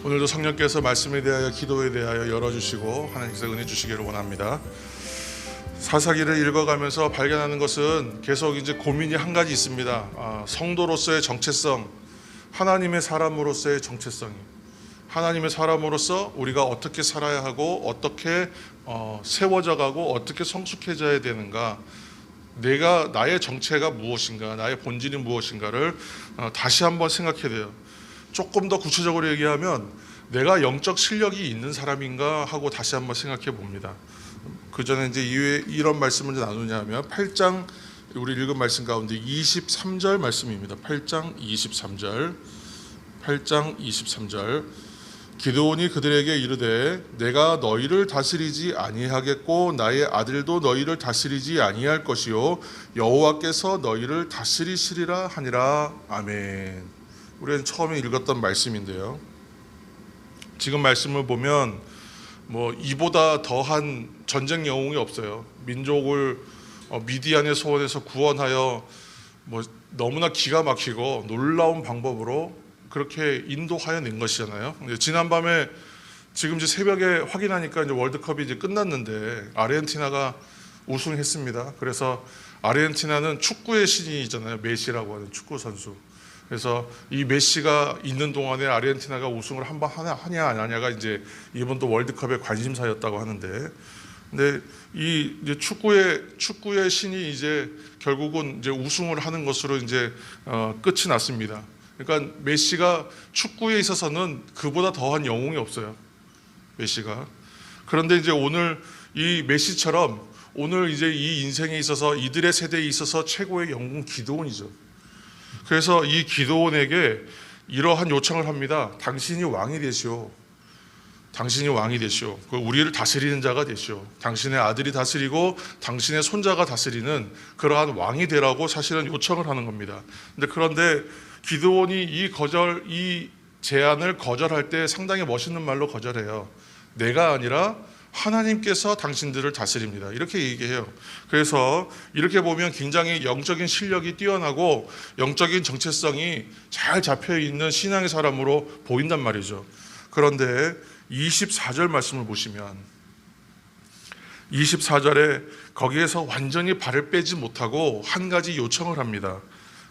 오늘도 성령께서 말씀에 대하여 기도에 대하여 열어주시고 하나님께서 은혜 주시기를 원합니다. 사사기를 읽어가면서 발견하는 것은 계속 이제 고민이 한 가지 있습니다. 성도로서의 정체성, 하나님의 사람으로서의 정체성이, 하나님의 사람으로서 우리가 어떻게 살아야 하고 어떻게 세워져 가고 어떻게 성숙해져야 되는가, 나의 정체가 무엇인가, 나의 본질이 무엇인가를 다시 한번 생각해야 돼요. 조금 더 구체적으로 얘기하면 내가 영적 실력이 있는 사람인가 하고 다시 한번 생각해 봅니다. 그 전에 이제 이런 말씀을 나누냐 하면 8장 우리 읽은 말씀 가운데 23절 말씀입니다. 8장 23절 기드온이 그들에게 이르되 내가 너희를 다스리지 아니하겠고 나의 아들도 너희를 다스리지 아니할 것이요 여호와께서 너희를 다스리시리라 하니라. 아멘. 우리는 처음에 읽었던 말씀인데요, 지금 말씀을 보면 이보다 더한 전쟁 영웅이 없어요. 민족을 미디안의 소원에서 구원하여 너무나 기가 막히고 놀라운 방법으로 그렇게 인도하여 낸 것이잖아요. 지난밤에 지금 이제 새벽에 확인하니까 이제 월드컵이 이제 끝났는데 아르헨티나가 우승했습니다. 그래서 아르헨티나는 축구의 신이잖아요. 메시라고 하는 축구 선수. 그래서 이 메시가 있는 동안에 아르헨티나가 우승을 한 번 하냐 안 하냐가 이제 이번 또 월드컵의 관심사였다고 하는데, 근데 이 이제 축구의 신이 이제 결국은 이제 우승을 하는 것으로 이제 끝이 났습니다. 그러니까 메시가 축구에 있어서는 그보다 더한 영웅이 없어요, 메시가. 그런데 이제 오늘 이 메시처럼 오늘 이제 이 인생에 있어서 이들의 세대에 있어서 최고의 영웅 기드온이죠. 그래서 이 기드온에게 이러한 요청을 합니다. 당신이 왕이 되시오. 당신이 왕이 되시오. 우리를 다스리는 자가 되시오. 당신의 아들이 다스리고 당신의 손자가 다스리는 그러한 왕이 되라고 사실은 요청을 하는 겁니다. 그런데 기드온이 이 제안을 거절할 때 상당히 멋있는 말로 거절해요. 내가 아니라 하나님께서 당신들을 다스립니다. 이렇게 얘기해요. 그래서 이렇게 보면 굉장히 영적인 실력이 뛰어나고 영적인 정체성이 잘 잡혀있는 신앙의 사람으로 보인단 말이죠. 그런데 24절 말씀을 보시면 24절에 거기에서 완전히 발을 빼지 못하고 한 가지 요청을 합니다.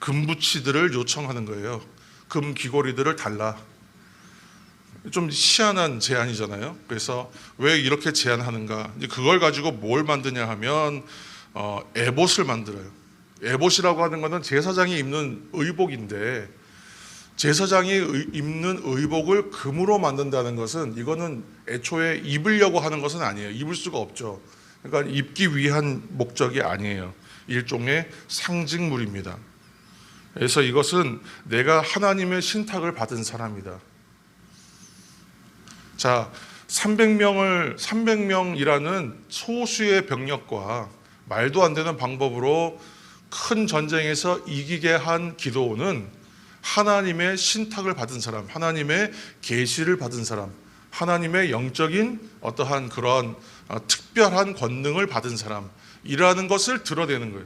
금부치들을 요청하는 거예요. 금 귀고리들을 달라. 좀 희한한 제안이잖아요. 그래서 왜 이렇게 제안하는가? 그걸 가지고 뭘 만드냐 하면 에봇을 만들어요. 에봇이라고 하는 것은 제사장이 입는 의복인데, 제사장이 입는 의복을 금으로 만든다는 것은 이거는 애초에 입으려고 하는 것은 아니에요. 입을 수가 없죠. 그러니까 입기 위한 목적이 아니에요. 일종의 상징물입니다. 그래서 이것은 내가 하나님의 신탁을 받은 사람이다. 자, 300명이라는 소수의 병력과 말도 안 되는 방법으로 큰 전쟁에서 이기게 한 기드온은 하나님의 신탁을 받은 사람, 하나님의 계시를 받은 사람, 하나님의 영적인 어떠한 그런 특별한 권능을 받은 사람이라는 것을 드러내는 거예요.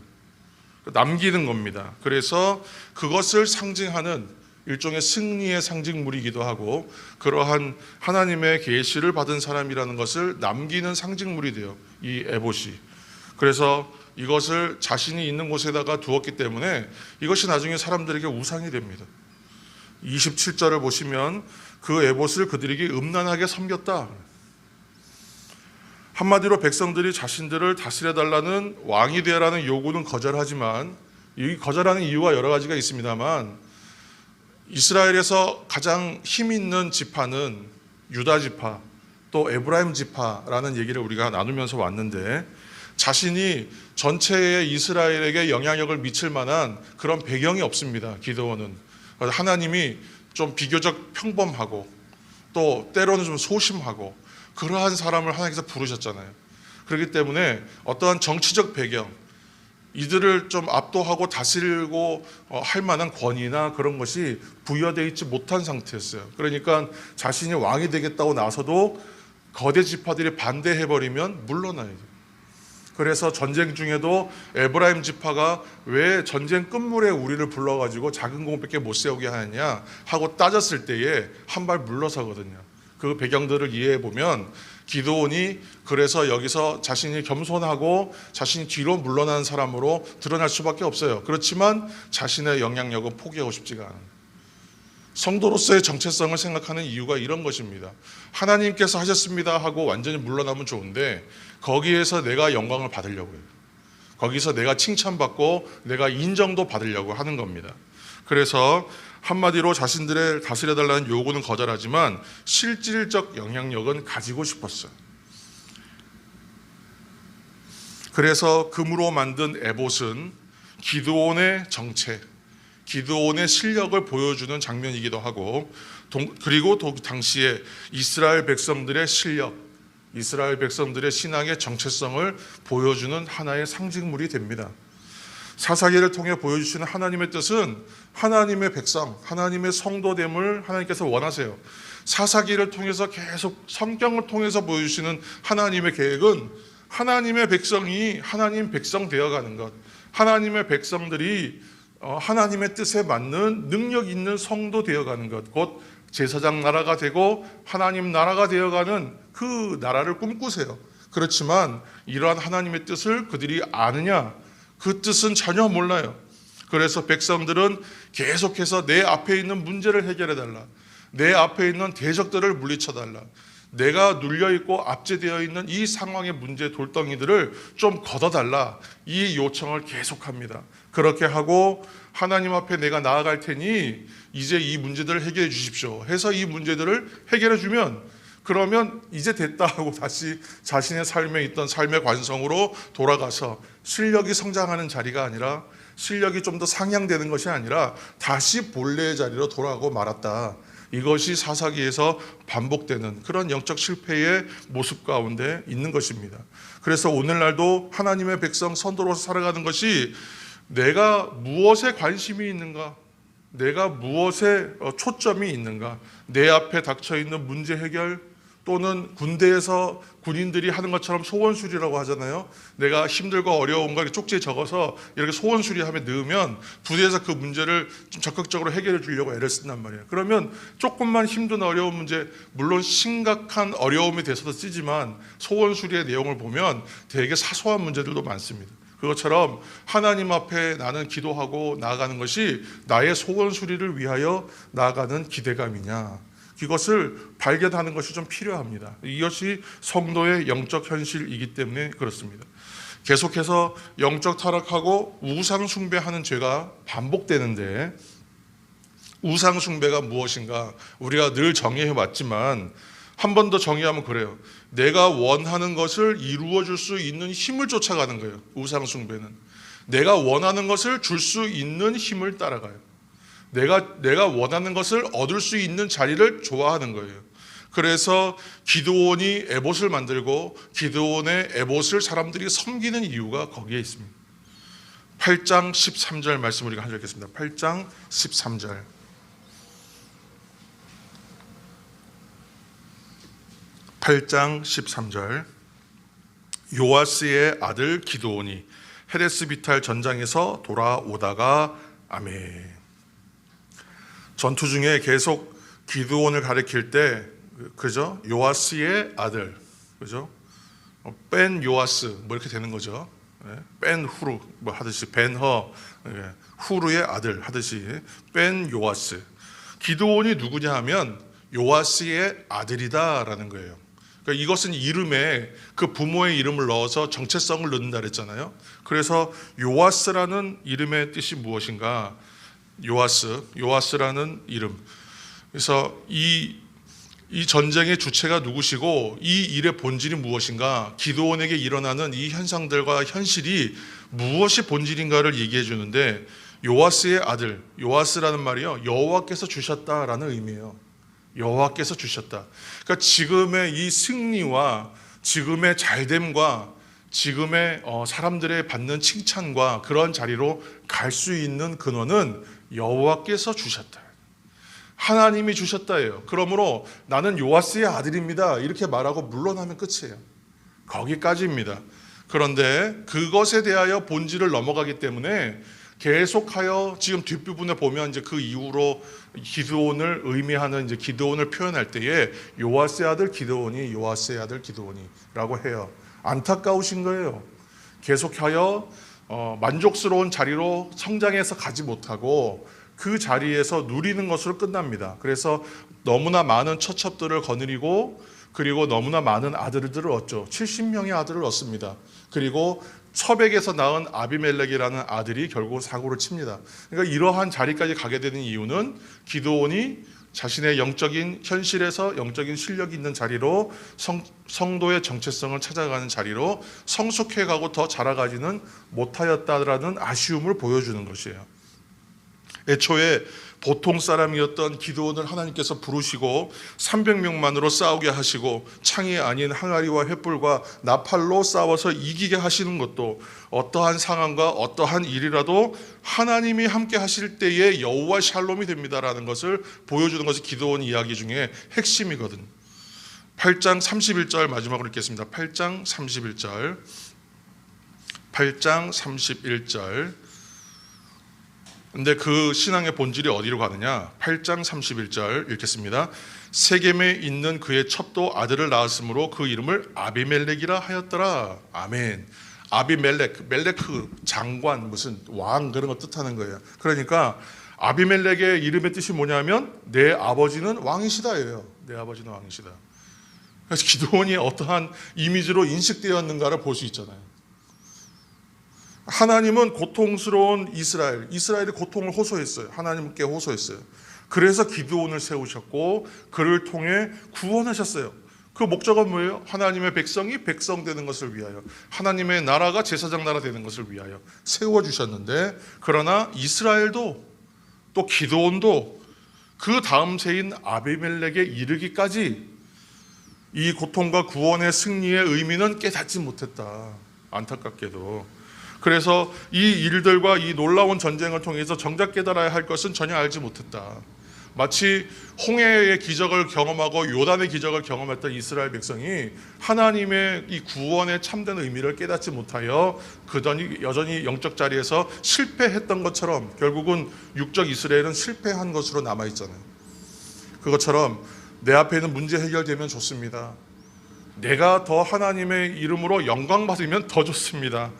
남기는 겁니다. 그래서 그것을 상징하는 일종의 승리의 상징물이기도 하고, 그러한 하나님의 계시를 받은 사람이라는 것을 남기는 상징물이 돼요, 이 에봇이. 그래서 이것을 자신이 있는 곳에다가 두었기 때문에 이것이 나중에 사람들에게 우상이 됩니다. 27절을 보시면 그 에봇을 그들에게 음란하게 섬겼다. 한마디로 백성들이 자신들을 다스려달라는 왕이 되라는 요구는 거절하지만, 이 거절하는 이유가 여러 가지가 있습니다만, 이스라엘에서 가장 힘 있는 지파는 유다 지파, 또 에브라임 지파라는 얘기를 우리가 나누면서 왔는데, 자신이 전체의 이스라엘에게 영향력을 미칠 만한 그런 배경이 없습니다. 기드온은 하나님이 좀 비교적 평범하고 또 때로는 좀 소심하고 그러한 사람을 하나님께서 부르셨잖아요. 그렇기 때문에 어떠한 정치적 배경, 이들을 좀 압도하고 다스리고 할 만한 권위나 그런 것이 부여되어 있지 못한 상태였어요. 그러니까 자신이 왕이 되겠다고 나서도 거대 지파들이 반대해버리면 물러나야 돼요. 그래서 전쟁 중에도 에브라임 지파가 왜 전쟁 끝물에 우리를 불러가지고 작은 공밖에 못 세우게 하느냐 하고 따졌을 때에 한 발 물러서거든요. 그 배경들을 이해해 보면 기드온이 그래서 여기서 자신이 겸손하고 자신이 뒤로 물러나는 사람으로 드러날 수밖에 없어요. 그렇지만 자신의 영향력은 포기하고 싶지가 않아요. 성도로서의 정체성을 생각하는 이유가 이런 것입니다. 하나님께서 하셨습니다 하고 완전히 물러나면 좋은데 거기에서 내가 영광을 받으려고 해요. 거기서 내가 칭찬받고 내가 인정도 받으려고 하는 겁니다. 그래서 한마디로 자신들의 다스려달라는 요구는 거절하지만 실질적 영향력은 가지고 싶었어요. 그래서 금으로 만든 에봇은 기드온의 정체, 기드온의 실력을 보여주는 장면이기도 하고, 그리고 당시에 이스라엘 백성들의 실력, 이스라엘 백성들의 신앙의 정체성을 보여주는 하나의 상징물이 됩니다. 사사기를 통해 보여주시는 하나님의 뜻은 하나님의 백성, 하나님의 성도됨을 하나님께서 원하세요. 사사기를 통해서 계속 성경을 통해서 보여주시는 하나님의 계획은 하나님의 백성이 하나님 백성 되어가는 것, 하나님의 백성들이 하나님의 뜻에 맞는 능력 있는 성도 되어가는 것, 곧 제사장 나라가 되고 하나님 나라가 되어가는 그 나라를 꿈꾸세요. 그렇지만 이러한 하나님의 뜻을 그들이 아느냐? 그 뜻은 전혀 몰라요. 그래서 백성들은 계속해서 내 앞에 있는 문제를 해결해달라, 내 앞에 있는 대적들을 물리쳐달라, 내가 눌려있고 압제되어 있는 이 상황의 문제 돌덩이들을 좀 걷어달라, 이 요청을 계속합니다. 그렇게 하고 하나님 앞에 내가 나아갈 테니 이제 이 문제들을 해결해 주십시오 해서 이 문제들을 해결해 주면, 그러면 이제 됐다 하고 다시 자신의 삶에 있던 삶의 관성으로 돌아가서 실력이 성장하는 자리가 아니라, 실력이 좀 더 상향되는 것이 아니라 다시 본래의 자리로 돌아가고 말았다. 이것이 사사기에서 반복되는 그런 영적 실패의 모습 가운데 있는 것입니다. 그래서 오늘날도 하나님의 백성 선도로서 살아가는 것이 내가 무엇에 관심이 있는가, 내가 무엇에 초점이 있는가, 내 앞에 닥쳐있는 문제 해결, 또는 군대에서 군인들이 하는 것처럼 소원수리라고 하잖아요. 내가 힘들고 어려운 걸 쪽지에 적어서 이렇게 소원수리하며 넣으면 부대에서 그 문제를 좀 적극적으로 해결해 주려고 애를 쓴단 말이에요. 그러면 조금만 힘든 어려운 문제, 물론 심각한 어려움이 돼서도 쓰지만 소원수리의 내용을 보면 되게 사소한 문제들도 많습니다. 그것처럼 하나님 앞에 나는 기도하고 나아가는 것이 나의 소원수리를 위하여 나아가는 기대감이냐, 이것을 발견하는 것이 좀 필요합니다. 이것이 성도의 영적 현실이기 때문에 그렇습니다. 계속해서 영적 타락하고 우상 숭배하는 죄가 반복되는데, 우상 숭배가 무엇인가 우리가 늘 정의해 왔지만 한 번 더 정의하면 그래요. 내가 원하는 것을 이루어 줄 수 있는 힘을 쫓아가는 거예요. 우상 숭배는 내가 원하는 것을 줄 수 있는 힘을 따라가요. 내가 원하는 것을 얻을 수 있는 자리를 좋아하는 거예요. 그래서 기드온이 에봇을 만들고 기드온의 에봇을 사람들이 섬기는 이유가 거기에 있습니다. 8장 13절 말씀 우리가 한 절 읽겠습니다. 8장 13절. 요아스의 아들 기드온이 헤레스 비탈 전장에서 돌아오다가, 아멘. 전투 중에 계속 기드온을 가리킬 때, 그죠? 요아스의 아들, 그죠? 벤 요아스 뭐 이렇게 되는 거죠. 벤 후르 뭐 하듯이, 벤허 후르의 아들 하듯이 벤 요아스. 기드온이 누구냐 하면 요아스의 아들이다라는 거예요. 그러니까 이것은 이름에 그 부모의 이름을 넣어서 정체성을 넣는다 그랬잖아요. 그래서 요아스라는 이름의 뜻이 무엇인가? 요아스라는 이름. 그래서 이 전쟁의 주체가 누구시고 이 일의 본질이 무엇인가, 기드온에게 일어나는 이 현상들과 현실이 무엇이 본질인가를 얘기해 주는데, 요아스의 아들, 요아스라는 말이요, 여호와께서 주셨다라는 의미예요. 여호와께서 주셨다. 그러니까 지금의 이 승리와 지금의 잘됨과 지금의 사람들의 받는 칭찬과 그런 자리로 갈 수 있는 근원은 여호와께서 주셨다, 하나님이 주셨다예요. 그러므로 나는 요아스의 아들입니다 이렇게 말하고 물러나면 끝이에요. 거기까지입니다. 그런데 그것에 대하여 본질을 넘어가기 때문에 계속하여 지금 뒷부분에 보면 이제 그 이후로 기드온을 의미하는 이제 기드온을 표현할 때에 요아스의 아들 기드온이라고 해요. 안타까우신 거예요. 계속하여 만족스러운 자리로 성장해서 가지 못하고 그 자리에서 누리는 것으로 끝납니다. 그래서 너무나 많은 처첩들을 거느리고 그리고 너무나 많은 아들들을 얻죠. 70명의 아들을 얻습니다. 그리고 첩에게서 낳은 아비멜렉이라는 아들이 결국 사고를 칩니다. 그러니까 이러한 자리까지 가게 되는 이유는 기드온이 자신의 영적인 현실에서 영적인 실력이 있는 자리로 성도의 정체성을 찾아가는 자리로 성숙해가고 더 자라가지는 못하였다라는 아쉬움을 보여주는 것이에요. 애초에 보통 사람이었던 기드온을 하나님께서 부르시고 300명만으로 싸우게 하시고 창이 아닌 항아리와 횃불과 나팔로 싸워서 이기게 하시는 것도 어떠한 상황과 어떠한 일이라도 하나님이 함께 하실 때에 여호와 샬롬이 됩니다라는 것을 보여주는 것이 기드온 이야기 중에 핵심이거든. 8장 31절 마지막으로 읽겠습니다. 8장 31절. 근데 그 신앙의 본질이 어디로 가느냐? 8장 31절 읽겠습니다. 세겜에 있는 그의 첩도 아들을 낳았으므로 그 이름을 아비멜렉이라 하였더라. 아멘. 아비멜렉, 멜레크 장관, 무슨 왕 그런 거 뜻하는 거예요. 그러니까 아비멜렉의 이름의 뜻이 뭐냐면 내 아버지는 왕이시다예요. 내 아버지는 왕이시다. 그래서 기드온이 어떠한 이미지로 인식되었는가를 볼 수 있잖아요. 하나님은 고통스러운 이스라엘이 고통을 호소했어요. 하나님께 호소했어요. 그래서 기드온을 세우셨고 그를 통해 구원하셨어요. 그 목적은 뭐예요? 하나님의 백성이 백성 되는 것을 위하여, 하나님의 나라가 제사장 나라 되는 것을 위하여 세워주셨는데, 그러나 이스라엘도 또 기드온도 그 다음 세인 아비멜렉에 이르기까지 이 고통과 구원의 승리의 의미는 깨닫지 못했다. 안타깝게도. 그래서 이 일들과 이 놀라운 전쟁을 통해서 정작 깨달아야 할 것은 전혀 알지 못했다. 마치 홍해의 기적을 경험하고 요단의 기적을 경험했던 이스라엘 백성이 하나님의 이 구원의 참된 의미를 깨닫지 못하여 여전히 영적 자리에서 실패했던 것처럼 결국은 육적 이스라엘은 실패한 것으로 남아있잖아요. 그것처럼 내 앞에 있는 문제 해결되면 좋습니다. 내가 더 하나님의 이름으로 영광 받으면 더 좋습니다.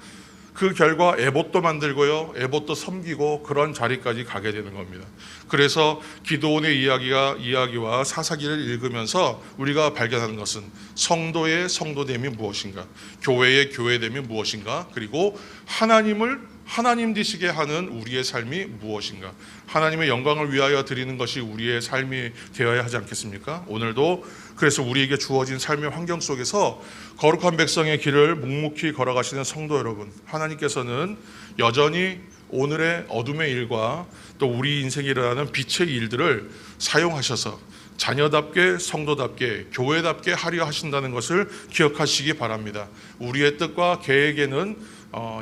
그 결과 에봇도 만들고요, 에봇도 섬기고 그런 자리까지 가게 되는 겁니다. 그래서 기드온의 이야기와 사사기를 읽으면서 우리가 발견하는 것은 성도의 성도됨이 무엇인가, 교회의 교회됨이 무엇인가, 그리고 하나님 되시게 하는 우리의 삶이 무엇인가, 하나님의 영광을 위하여 드리는 것이 우리의 삶이 되어야 하지 않겠습니까? 오늘도 그래서 우리에게 주어진 삶의 환경 속에서 거룩한 백성의 길을 묵묵히 걸어가시는 성도 여러분, 하나님께서는 여전히 오늘의 어둠의 일과 또 우리 인생에 일어나는 빛의 일들을 사용하셔서 자녀답게, 성도답게, 교회답게 하려 하신다는 것을 기억하시기 바랍니다. 우리의 뜻과 계획에는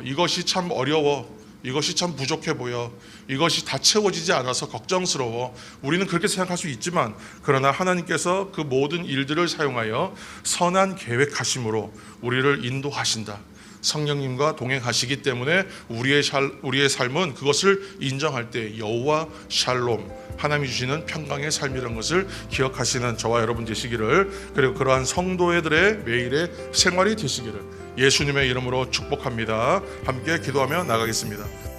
이것이 참 어려워, 이것이 참 부족해 보여, 이것이 다 채워지지 않아서 걱정스러워, 우리는 그렇게 생각할 수 있지만, 그러나 하나님께서 그 모든 일들을 사용하여 선한 계획하심으로 우리를 인도하신다. 성령님과 동행하시기 때문에 우리의 삶은 그것을 인정할 때 여호와 샬롬, 하나님이 주시는 평강의 삶이라는 것을 기억하시는 저와 여러분 되시기를, 그리고 그러한 성도들의 매일의 생활이 되시기를 예수님의 이름으로 축복합니다. 함께 기도하며 나가겠습니다.